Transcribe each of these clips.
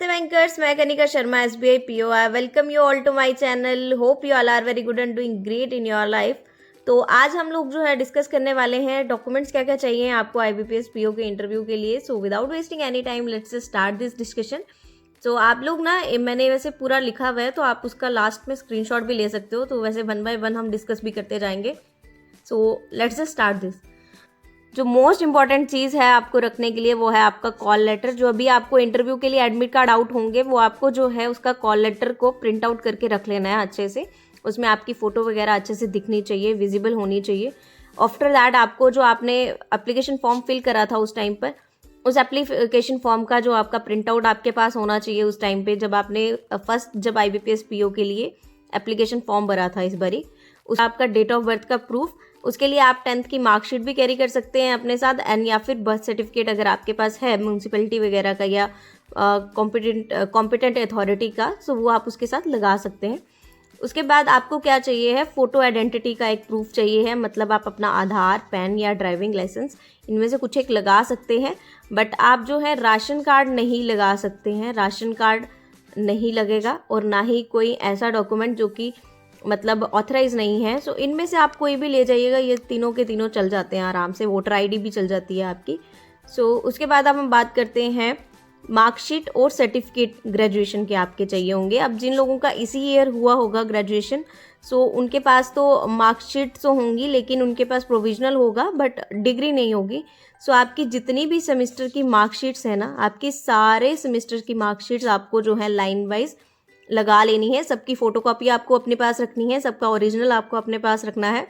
Namaste bankers, मैं Kanika Sharma SBI PO. I welcome you all to my channel. Hope you all are very good and doing great in your life. तो आज हम लोग जो है discuss करने वाले हैं डॉक्यूमेंट्स क्या क्या चाहिए आपको IBPS PO के इंटरव्यू के लिए. So without wasting any time let's start this discussion. तो आप लोग ना मैंने वैसे पूरा लिखा हुआ है तो आप उसका लास्ट में स्क्रीनशॉट भी ले सकते हो. तो वैसे 1 बाय 1 हम डिस्कस भी करते जाएंगे. So let's start this. जो मोस्ट इंपॉर्टेंट चीज़ है आपको रखने के लिए वो है आपका कॉल लेटर. जो अभी आपको इंटरव्यू के लिए एडमिट कार्ड आउट होंगे वो आपको जो है उसका कॉल लेटर को प्रिंट आउट करके रख लेना है अच्छे से. उसमें आपकी फ़ोटो वगैरह अच्छे से दिखनी चाहिए, विजिबल होनी चाहिए. आफ्टर दैट आपको जो आपने एप्लीकेशन फॉर्म फिल करा था उस टाइम पर, उस एप्लीकेशन फॉर्म का जो आपका प्रिंट आउट आपके पास होना चाहिए उस टाइम पे जब आपने जब IBPS PO के लिए एप्लीकेशन फॉर्म भरा था इस बारी. उस आपका डेट ऑफ बर्थ का प्रूफ. उसके लिए आप 10th की मार्कशीट भी कैरी कर सकते हैं अपने साथ एंड या फिर बर्थ सर्टिफिकेट अगर आपके पास है म्यूनसिपैलिटी वगैरह का या कॉम्पिटेंट अथॉरिटी का, सो वो आप उसके साथ लगा सकते हैं. उसके बाद आपको क्या चाहिए है, फ़ोटो आइडेंटिटी का एक प्रूफ चाहिए है. मतलब आप अपना आधार, पैन या ड्राइविंग लाइसेंस इनमें से कुछ एक लगा सकते हैं. बट आप जो है राशन कार्ड नहीं लगा सकते हैं. राशन कार्ड नहीं लगेगा और ना ही कोई ऐसा डॉक्यूमेंट जो कि मतलब ऑथराइज नहीं है. सो इनमें से आप कोई भी ले जाइएगा, ये तीनों के तीनों चल जाते हैं आराम से. वोटर ID भी चल जाती है आपकी. सो उसके बाद अब हम बात करते हैं मार्कशीट और सर्टिफिकेट ग्रेजुएशन के आपके चाहिए होंगे. अब जिन लोगों का इसी ईयर हुआ होगा ग्रेजुएशन, सो उनके पास तो मार्कशीट तो होंगी लेकिन उनके पास प्रोविजनल होगा बट डिग्री नहीं होगी. सो आपकी जितनी भी सेमेस्टर की मार्कशीट्स है ना, आपकी सारे सेमेस्टर की मार्कशीट्स आपको जो है लाइन वाइज लगा लेनी है. सबकी फ़ोटोकॉपी आपको अपने पास रखनी है, सबका ओरिजिनल आपको अपने पास रखना है.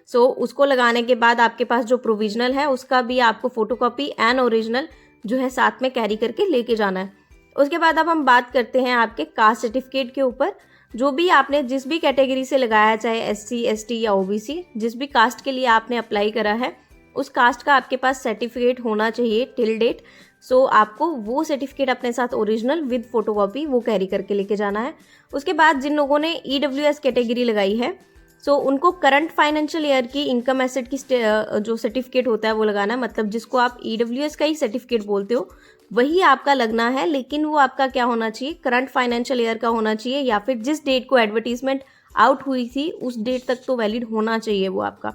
सो उसको लगाने के बाद आपके पास जो प्रोविजनल है उसका भी आपको फ़ोटोकॉपी एंड ओरिजिनल जो है साथ में कैरी करके लेके जाना है. उसके बाद अब हम बात करते हैं आपके कास्ट सर्टिफिकेट के ऊपर. जो भी आपने जिस भी कैटेगरी से लगाया है, चाहे SC ST या OBC, जिस भी कास्ट के लिए आपने अप्लाई करा है उस कास्ट का आपके पास सर्टिफिकेट होना चाहिए टिल डेट. सो आपको वो सर्टिफिकेट अपने साथ ओरिजिनल विद फोटोकॉपी वो कैरी करके लेके जाना है. उसके बाद जिन लोगों ने EWS कैटेगरी लगाई है, सो उनको करंट फाइनेंशियल ईयर की इनकम एसेट की जो सर्टिफिकेट होता है वो लगाना है. मतलब जिसको आप EWS का ही सर्टिफिकेट बोलते हो वही आपका लगना है, लेकिन वो आपका क्या होना चाहिए, करंट फाइनेंशियल ईयर का होना चाहिए या फिर जिस डेट को एडवर्टीजमेंट आउट हुई थी उस डेट तक तो वैलिड होना चाहिए वो आपका.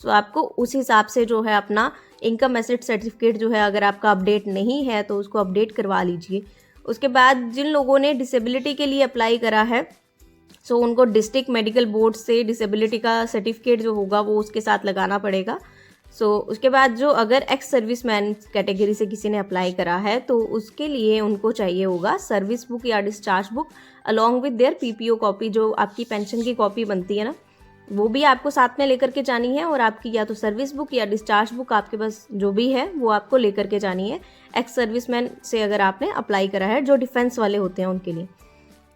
सो आपको उस हिसाब से जो है अपना इनकम एसेट सर्टिफिकेट जो है अगर आपका अपडेट नहीं है तो उसको अपडेट करवा लीजिए. उसके बाद जिन लोगों ने डिसेबिलिटी के लिए अप्लाई करा है, सो उनको डिस्ट्रिक्ट मेडिकल बोर्ड से डिसेबिलिटी का सर्टिफिकेट जो होगा वो उसके साथ लगाना पड़ेगा. सो उसके बाद जो अगर एक्स सर्विसमैन कैटेगरी से किसी ने अप्लाई करा है तो उसके लिए उनको चाहिए होगा सर्विस बुक या discharge book along with their PPO copy. जो आपकी पेंशन की कॉपी बनती है ना, वो भी आपको साथ में लेकर के जानी है. और आपकी या तो सर्विस बुक या डिस्चार्ज बुक आपके पास जो भी है वो आपको लेकर के जानी है, एक्स सर्विसमैन से अगर आपने अप्लाई करा है, जो डिफेंस वाले होते हैं उनके लिए.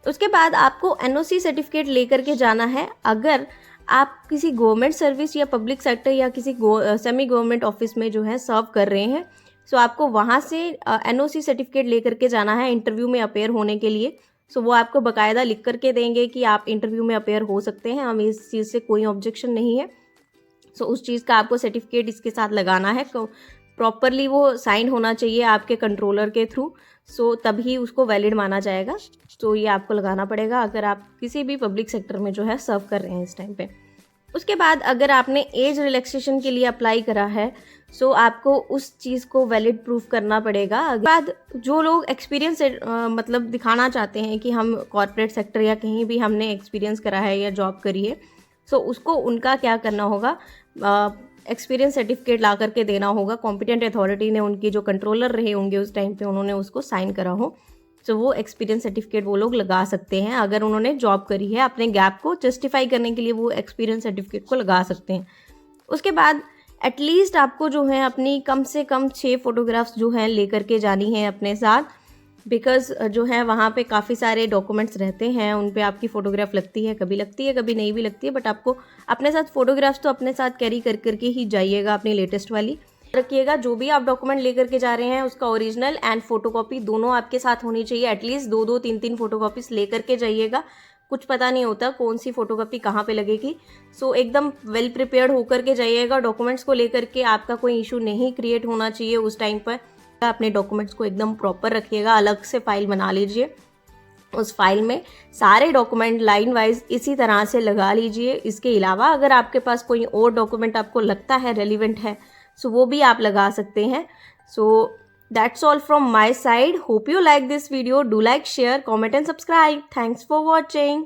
उसके बाद आपको NOC सर्टिफिकेट लेकर के जाना है अगर आप किसी गवर्नमेंट सर्विस या पब्लिक सेक्टर या किसी सेमी गवर्नमेंट ऑफिस में जो है सर्व कर रहे हैं. सो आपको वहाँ से NOC सर्टिफिकेट लेकर के जाना है इंटरव्यू में अपेयर होने के लिए. सो वो आपको बाकायदा लिख करके देंगे कि आप इंटरव्यू में अपेयर हो सकते हैं, हमें इस चीज़ से कोई ऑब्जेक्शन नहीं है. सो उस चीज़ का आपको सर्टिफिकेट इसके साथ लगाना है. प्रॉपरली वो साइन होना चाहिए आपके कंट्रोलर के थ्रू, सो तभी उसको वैलिड माना जाएगा. तो ये आपको लगाना पड़ेगा अगर आप किसी भी पब्लिक सेक्टर में जो है सर्व कर रहे हैं इस टाइम पे. उसके बाद अगर आपने एज रिलैक्सेशन के लिए अप्लाई करा है, सो आपको उस चीज़ को वैलिड प्रूफ करना पड़ेगा. बाद जो लोग एक्सपीरियंस मतलब दिखाना चाहते हैं कि हम कॉर्पोरेट सेक्टर या कहीं भी हमने एक्सपीरियंस करा है या जॉब करी है, सो उसको उनका क्या करना होगा, एक्सपीरियंस सर्टिफिकेट ला करके देना होगा. कॉम्पिटेंट अथॉरिटी ने, उनके जो कंट्रोलर रहे होंगे उस टाइम पे, उन्होंने उसको साइन करा हो. सो वो एक्सपीरियंस सर्टिफिकेट वो लोग लगा सकते हैं. अगर उन्होंने जॉब करी है, अपने गैप को जस्टिफाई करने के लिए वो एक्सपीरियंस सर्टिफिकेट को लगा सकते हैं. उसके बाद एटलीस्ट आपको जो है अपनी कम से कम 6 फोटोग्राफ्स जो हैं लेकर के जानी है अपने साथ. बिकॉज जो है वहाँ पे काफ़ी सारे डॉक्यूमेंट्स रहते हैं, उन पे आपकी फ़ोटोग्राफ लगती है, कभी नहीं भी लगती है. बट आपको अपने साथ फ़ोटोग्राफ्स तो अपने साथ कैरी कर करके ही जाइएगा, अपनी लेटेस्ट वाली रखिएगा. जो भी आप डॉक्यूमेंट लेकर के जा रहे हैं उसका ओरिजिनल एंड फोटोकॉपी दोनों आपके साथ होनी चाहिए. एटलीस्ट 2-2 3-3 फोटोकॉपीज लेकर के जाइएगा. कुछ पता नहीं होता कौन सी फोटोकॉपी कहाँ पे लगेगी. सो एकदम वेल प्रिपेयर्ड होकर के जाइएगा. डॉक्यूमेंट्स को लेकर के आपका कोई इशू नहीं क्रिएट होना चाहिए उस टाइम पर. अपने डॉक्यूमेंट्स को एकदम प्रॉपर रखिएगा, अलग से फाइल बना लीजिए, उस फाइल में सारे डॉक्यूमेंट लाइन वाइज इसी तरह से लगा लीजिए। इसके अलावा अगर आपके पास कोई और डॉक्यूमेंट आपको लगता है रेलिवेंट है, सो वो भी आप लगा सकते हैं। So that's all from my side. Hope you like this video. Do like, share, comment and subscribe. Thanks for watching.